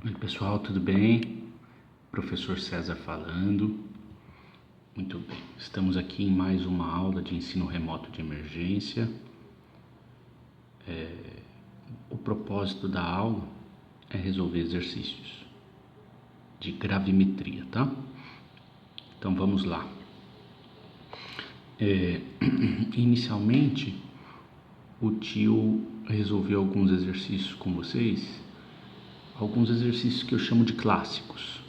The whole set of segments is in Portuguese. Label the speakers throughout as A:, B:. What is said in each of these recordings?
A: Oi pessoal, tudo bem? Professor César falando. Muito bem, estamos aqui em mais uma aula de ensino remoto de emergência. O propósito da aula é resolver exercícios de gravimetria, tá? Então vamos lá. Inicialmente, o tio resolveu alguns exercícios com vocês, alguns exercícios que eu chamo de clássicos.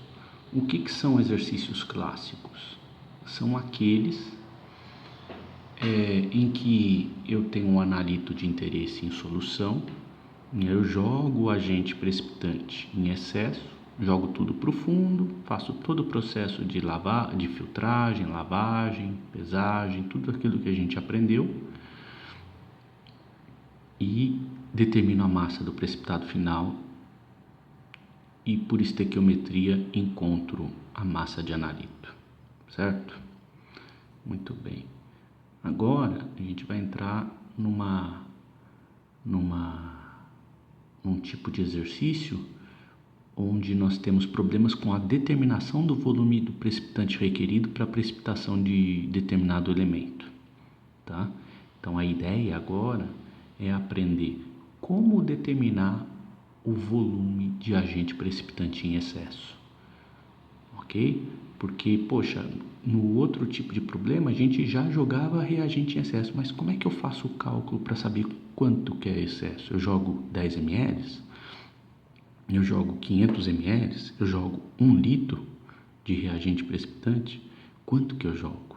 A: O que são exercícios clássicos? São aqueles em que eu tenho um analito de interesse em solução, eu jogo o agente precipitante em excesso, jogo tudo para o fundo, faço todo o processo de filtragem, lavagem, pesagem, tudo aquilo que a gente aprendeu e determino a massa do precipitado final e por estequiometria encontro a massa de analito, certo? Muito bem. Agora a gente vai entrar num tipo de exercício onde nós temos problemas com a determinação do volume do precipitante requerido para a precipitação de determinado elemento, tá? Então a ideia agora é aprender como determinar o volume de agente precipitante em excesso, ok? Porque, poxa, no outro tipo de problema a gente já jogava reagente em excesso, mas como é que eu faço o cálculo para saber quanto que é excesso? Eu jogo 10 ml? Eu jogo 500 ml? Eu jogo 1 litro de reagente precipitante? Quanto que eu jogo?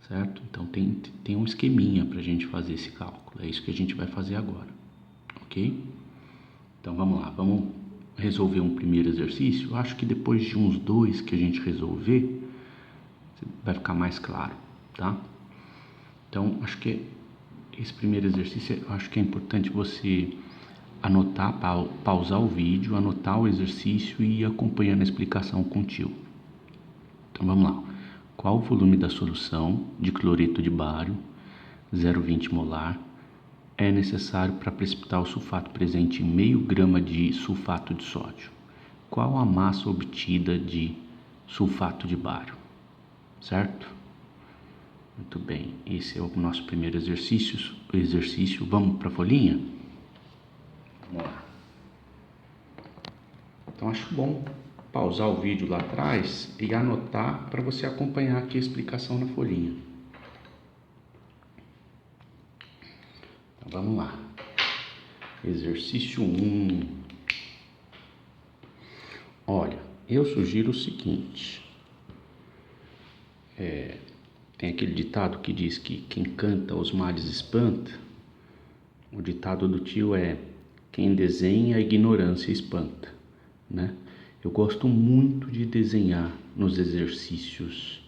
A: Certo? Então tem um esqueminha para a gente fazer esse cálculo, é isso que a gente vai fazer agora, ok? Então vamos lá, vamos resolver um primeiro exercício. Eu acho que depois de uns 2 que a gente resolver, vai ficar mais claro, tá? Então acho que esse primeiro exercício, eu acho que é importante você anotar, pausar o vídeo, anotar o exercício e ir acompanhando a explicação com o tio. Então vamos lá. Qual o volume da solução de cloreto de bário 0,20 molar é necessário para precipitar o sulfato presente em meio grama de sulfato de sódio? Qual a massa obtida de sulfato de bário? Certo? Muito bem, esse é o nosso primeiro exercício. Vamos para a folhinha? Vamos lá. Então acho bom pausar o vídeo lá atrás e anotar para você acompanhar aqui a explicação na folhinha. Então vamos lá. Exercício 1. Olha, eu sugiro o seguinte. Tem aquele ditado que diz que quem canta os males espanta. O ditado do tio é: quem desenha a ignorância espanta, né? Eu gosto muito de desenhar nos exercícios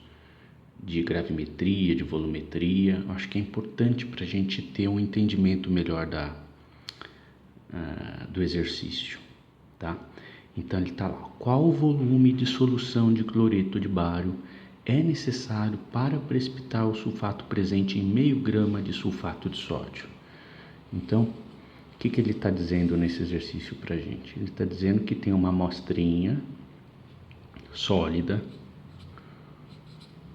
A: de gravimetria, de volumetria. Acho que é importante para a gente ter um entendimento melhor do exercício, tá? Então ele está lá. Qual o volume de solução de cloreto de bário é necessário para precipitar o sulfato presente em meio grama de sulfato de sódio? Então, o que ele está dizendo nesse exercício para a gente? Ele está dizendo que tem uma amostrinha sólida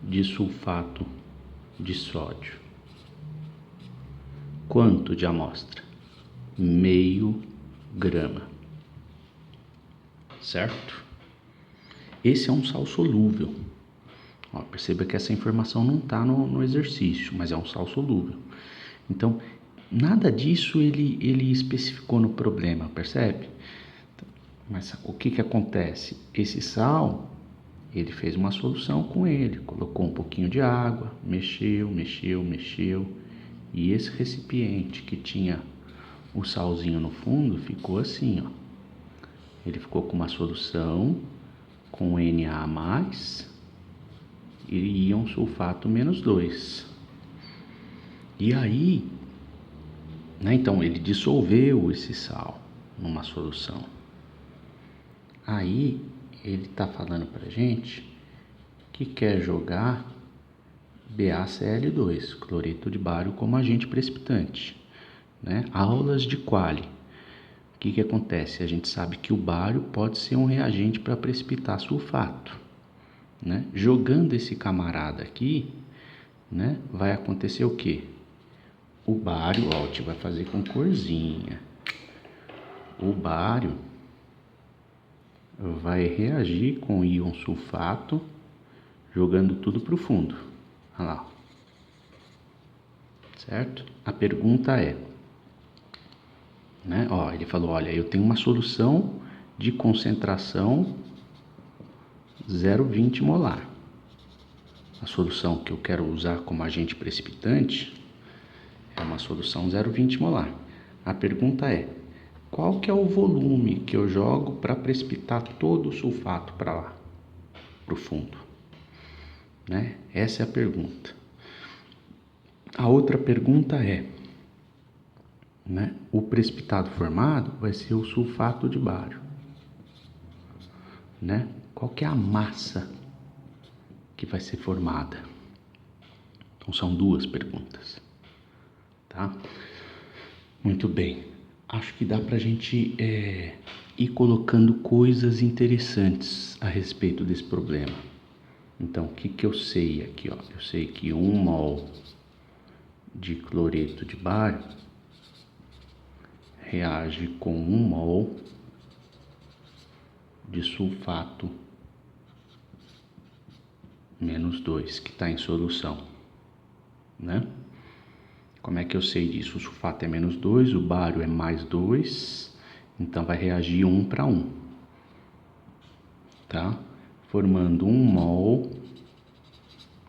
A: de sulfato de sódio. Quanto de amostra? Meio grama. Certo? Esse é um sal solúvel. Ó, perceba que essa informação não está no exercício, mas é um sal solúvel. Então, nada disso ele especificou no problema, percebe? Mas o que acontece? Esse sal, ele fez uma solução com ele, colocou um pouquinho de água, mexeu, e esse recipiente que tinha o salzinho no fundo ficou assim, ó. Ele ficou com uma solução com Na+, e íon sulfato -2. E aí, né, então ele dissolveu esse sal numa solução. Aí ele está falando pra gente que quer jogar BaCl2, cloreto de bário, como agente precipitante, né? Aulas de quali. que acontece? A gente sabe que o bário pode ser um reagente para precipitar sulfato, né? Jogando esse camarada aqui, né, vai acontecer o quê? O bário, ó, a gente vai fazer com corzinha. O bário vai reagir com o íon sulfato, jogando tudo para o fundo. Olha lá. Certo? A pergunta é, né? Ó, ele falou, olha, eu tenho uma solução de concentração 0,20 molar. A solução que eu quero usar como agente precipitante é uma solução 0,20 molar. A pergunta é, qual que é o volume que eu jogo para precipitar todo o sulfato para lá, para o fundo? Né? Essa é a pergunta. A outra pergunta é, né, o precipitado formado vai ser o sulfato de bário, né? Qual que é a massa que vai ser formada? Então são duas perguntas, tá? Muito bem. Acho que dá pra gente ir colocando coisas interessantes a respeito desse problema. Então, o que eu sei aqui, ó? Eu sei que 1 mol de cloreto de bário reage com 1 mol de sulfato menos 2, que está em solução, né? Como é que eu sei disso? O sulfato é menos 2, o bário é mais 2, então vai reagir 1 para 1, tá? Formando 1 mol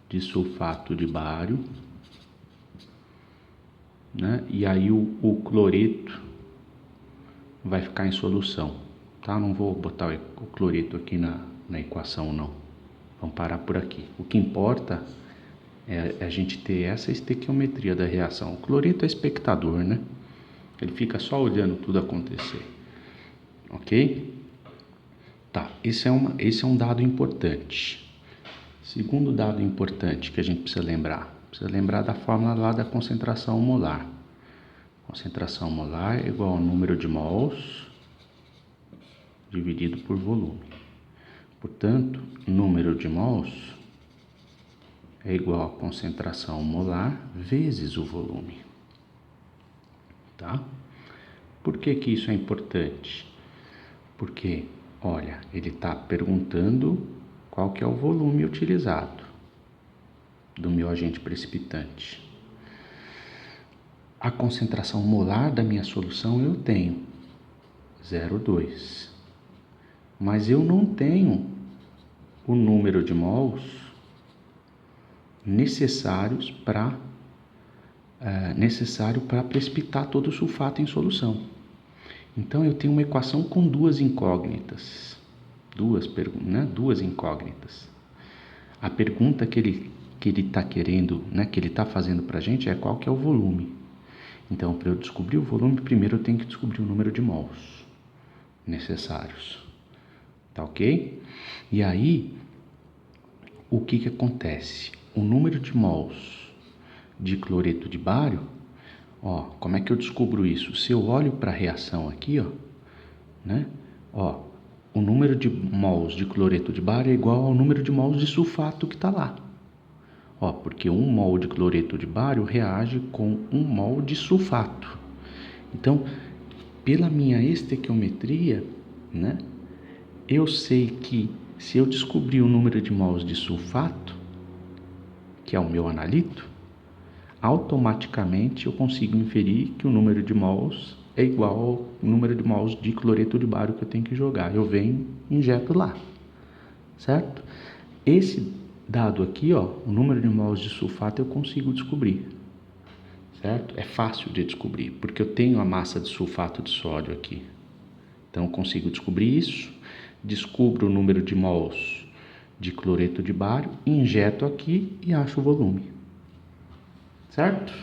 A: de sulfato de bário, né? E aí o cloreto vai ficar em solução, tá? Não vou botar o cloreto aqui na equação, não. Vamos parar por aqui. O que importa é a gente ter essa estequiometria da reação. O cloreto é espectador, né? Ele fica só olhando tudo acontecer. Ok? Tá, esse é um dado importante. Segundo dado importante que a gente precisa lembrar da fórmula lá da concentração molar. Concentração molar é igual ao número de mols dividido por volume. Portanto, número de mols é igual a concentração molar vezes o volume. Tá? Por que isso é importante? Porque, olha, ele está perguntando qual que é o volume utilizado do meu agente precipitante. A concentração molar da minha solução eu tenho 0,2, mas eu não tenho o número de mols necessário para precipitar todo o sulfato em solução. Então eu tenho uma equação com duas incógnitas, duas incógnitas. A pergunta que ele está querendo, né, que ele está fazendo para a gente é qual que é o volume. Então, para eu descobrir o volume, primeiro eu tenho que descobrir o número de mols necessários, tá ok? E aí, o que acontece? O número de mols de cloreto de bário, ó, como é que eu descubro isso? Se eu olho para a reação aqui, ó, né? Ó, o número de mols de cloreto de bário é igual ao número de mols de sulfato que está lá. Ó, porque 1 mol de cloreto de bário reage com 1 mol de sulfato. Então, pela minha estequiometria, né, eu sei que se eu descobrir o número de mols de sulfato, que é o meu analito, automaticamente eu consigo inferir que o número de mols é igual ao número de mols de cloreto de bário que eu tenho que jogar. Eu venho e injeto lá, certo? Esse dado aqui, ó, o número de mols de sulfato eu consigo descobrir, certo? É fácil de descobrir, porque eu tenho a massa de sulfato de sódio aqui. Então eu consigo descobrir isso, descubro o número de mols de cloreto de bário, injeto aqui e acho o volume, certo?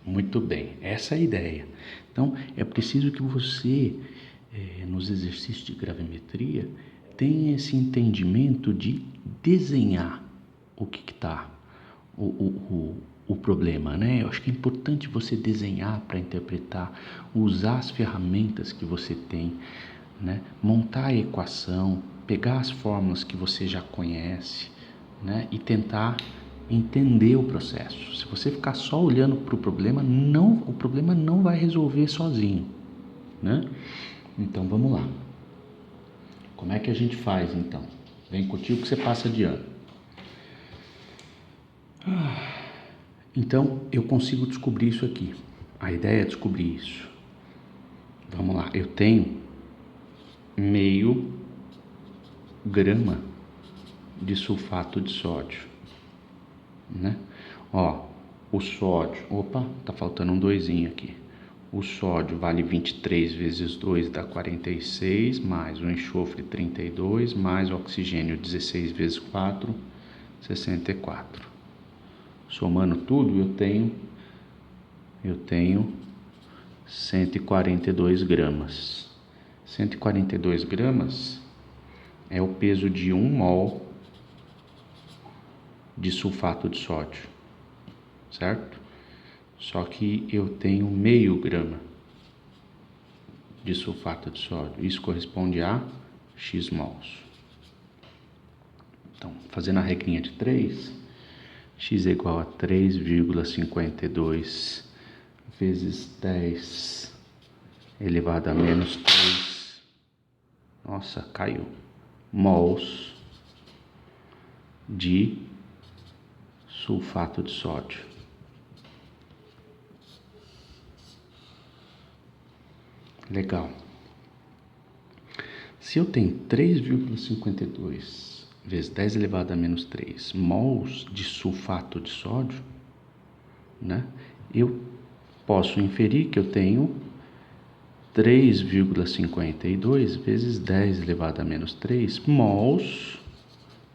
A: Muito bem, essa é a ideia. Então é preciso que você, nos exercícios de gravimetria, tenha esse entendimento de desenhar o o problema, né? Eu acho que é importante você desenhar para interpretar, usar as ferramentas que você tem, né? Montar a equação, pegar as fórmulas que você já conhece, né? E tentar entender o processo. Se você ficar só olhando para o problema não vai resolver sozinho, né? Então vamos lá. Como é que a gente faz então? Vem contigo que você passa de ano. Então eu consigo descobrir isso aqui. A ideia é descobrir isso. Vamos lá. Eu tenho meio grama de sulfato de sódio, né? Ó, o sódio, opa, tá faltando um doisinho aqui. O sódio vale 23 vezes 2 dá 46, mais o enxofre 32, mais o oxigênio 16 vezes 4, 64. Somando tudo, eu tenho 142 gramas. 142 gramas é o peso de 1 mol de sulfato de sódio, certo? Só que eu tenho meio grama de sulfato de sódio. Isso corresponde a X mols. Então, fazendo a regrinha de 3, X é igual a 3,52 vezes 10 elevado a menos 3. Nossa, caiu. Mols de sulfato de sódio. Legal. Se eu tenho 3,52 vezes 10 elevado a menos 3 mols de sulfato de sódio, né? Eu posso inferir que eu tenho 3,52 vezes 10 elevado a menos 3 mols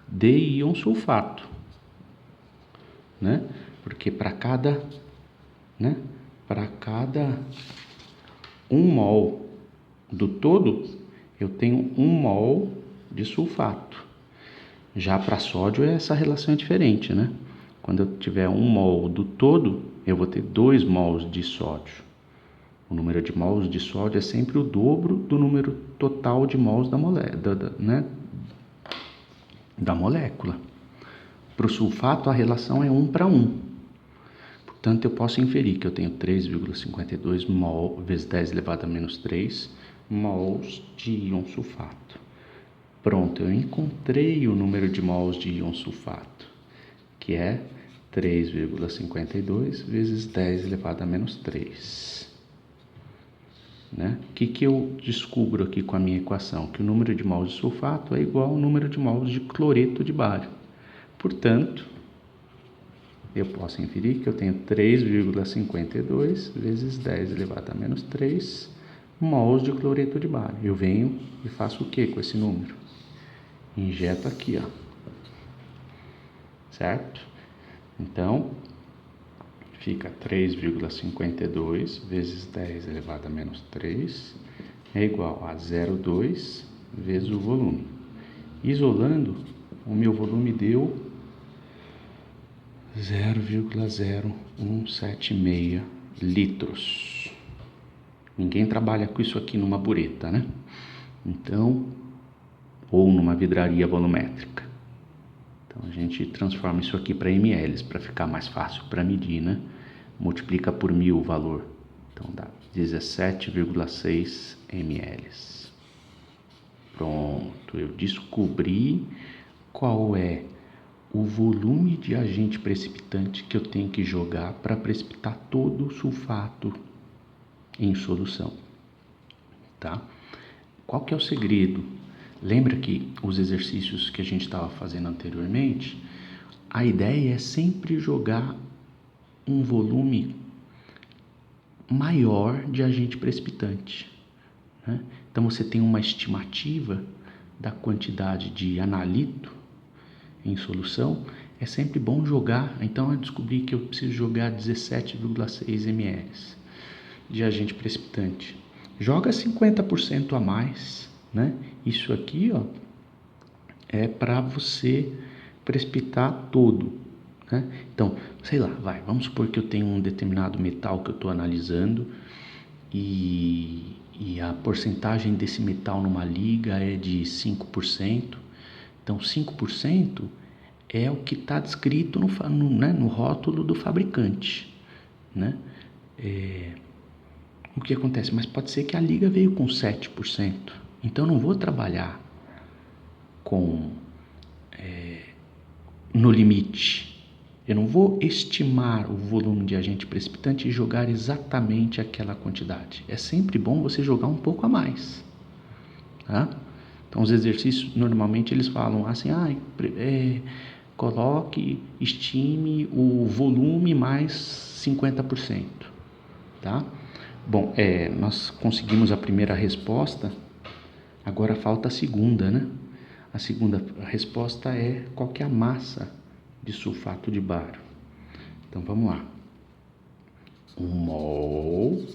A: de íon sulfato, né? Porque para cada 1 mol do todo, eu tenho 1 mol de sulfato. Já para sódio, essa relação é diferente, né? Quando eu tiver 1 mol do todo, eu vou ter 2 mols de sódio. O número de mols de sódio é sempre o dobro do número total de mols da molécula. Para o sulfato, a relação é 1 para 1. Portanto, eu posso inferir que eu tenho 3,52 mol vezes 10 elevado a menos 3 mols de íon sulfato. Pronto, eu encontrei o número de mols de íon sulfato, que é 3,52 vezes 10 elevado a menos 3. Né? O que eu descubro aqui com a minha equação? Que o número de mols de sulfato é igual ao número de mols de cloreto de bário. Portanto, eu posso inferir que eu tenho 3,52 vezes 10 elevado a menos 3 mols de cloreto de bário. Eu venho e faço o que com esse número? Injeto aqui, ó. Certo? Então, fica 3,52 vezes 10 elevado a menos 3 é igual a 0,2 vezes o volume. Isolando, o meu volume deu 0,0176 litros. Ninguém trabalha com isso aqui numa bureta, né? Então, ou numa vidraria volumétrica. Então, a gente transforma isso aqui para ml, para ficar mais fácil para medir, né? Multiplica por 1000 o valor. Então, dá 17,6 ml. Pronto, eu descobri qual é o volume de agente precipitante que eu tenho que jogar para precipitar todo o sulfato em solução, tá? Qual que é o segredo? Lembra que os exercícios que a gente estava fazendo anteriormente, a ideia é sempre jogar um volume maior de agente precipitante, né? Então você tem uma estimativa da quantidade de analito em solução, é sempre bom jogar. Então eu descobri que eu preciso jogar 17,6 ml de agente precipitante. Joga 50% a mais, né? Isso aqui, ó, é para você precipitar todo, né? Então, sei lá, vamos supor que eu tenho um determinado metal que eu estou analisando e a porcentagem desse metal numa liga é de 5%. Então, 5% é o que está descrito no rótulo do fabricante, né? O que acontece? Mas pode ser que a liga veio com 7%. Então, eu não vou trabalhar no limite. Eu não vou estimar o volume de agente precipitante e jogar exatamente aquela quantidade. É sempre bom você jogar um pouco a mais, tá? Então, os exercícios, normalmente, eles falam assim, coloque, estime o volume mais 50%, tá? Bom, nós conseguimos a primeira resposta, agora falta a segunda, né? A segunda resposta é qual que é a massa de sulfato de bário. Então, vamos lá. 1 mol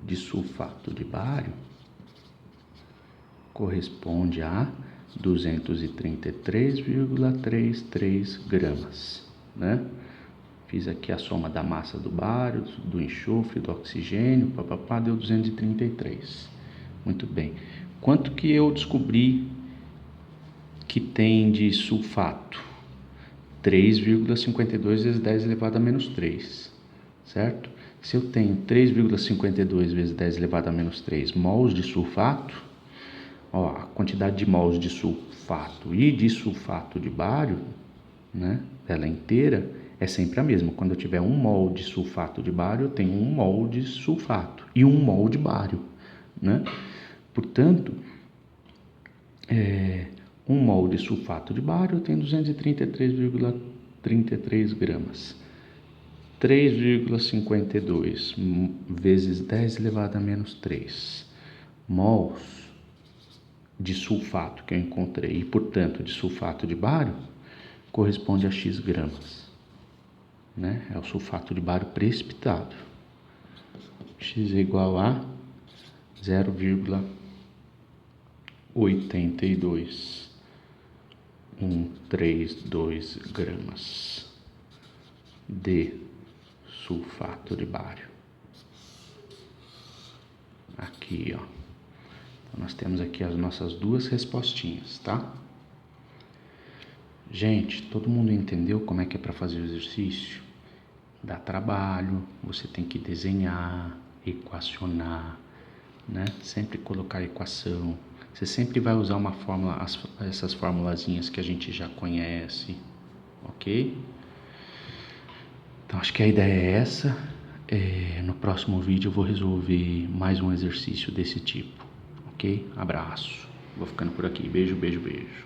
A: de sulfato de bário corresponde a 233,33 gramas, né? Fiz aqui a soma da massa do bário, do enxofre, do oxigênio, deu 233. Muito bem. Quanto que eu descobri que tem de sulfato? 3,52 vezes 10 elevado a menos 3, certo? Se eu tenho 3,52 vezes 10 elevado a menos 3 mols de sulfato, a quantidade de mols de sulfato e de sulfato de bário, né, ela inteira, é sempre a mesma. Quando eu tiver 1 mol de sulfato de bário, eu tenho 1 mol de sulfato e 1 mol de bário, né? Portanto, 1 mol de sulfato de bário eu tenho 233,33 gramas. 3,52 vezes 10 elevado a menos 3 mols de sulfato que eu encontrei, e portanto de sulfato de bário, corresponde a X gramas, né? É o sulfato de bário precipitado. X é igual a 0,82132 gramas de sulfato de bário. Aqui, ó. Então, nós temos aqui as nossas duas respostinhas, tá? Gente, todo mundo entendeu como é que é para fazer o exercício? Dá trabalho, você tem que desenhar, equacionar, né? Sempre colocar equação. Você sempre vai usar uma fórmula, essas formulazinhas que a gente já conhece, ok? Então, acho que a ideia é essa. No próximo vídeo eu vou resolver mais um exercício desse tipo, ok? Abraço. Vou ficando por aqui. Beijo, beijo, beijo.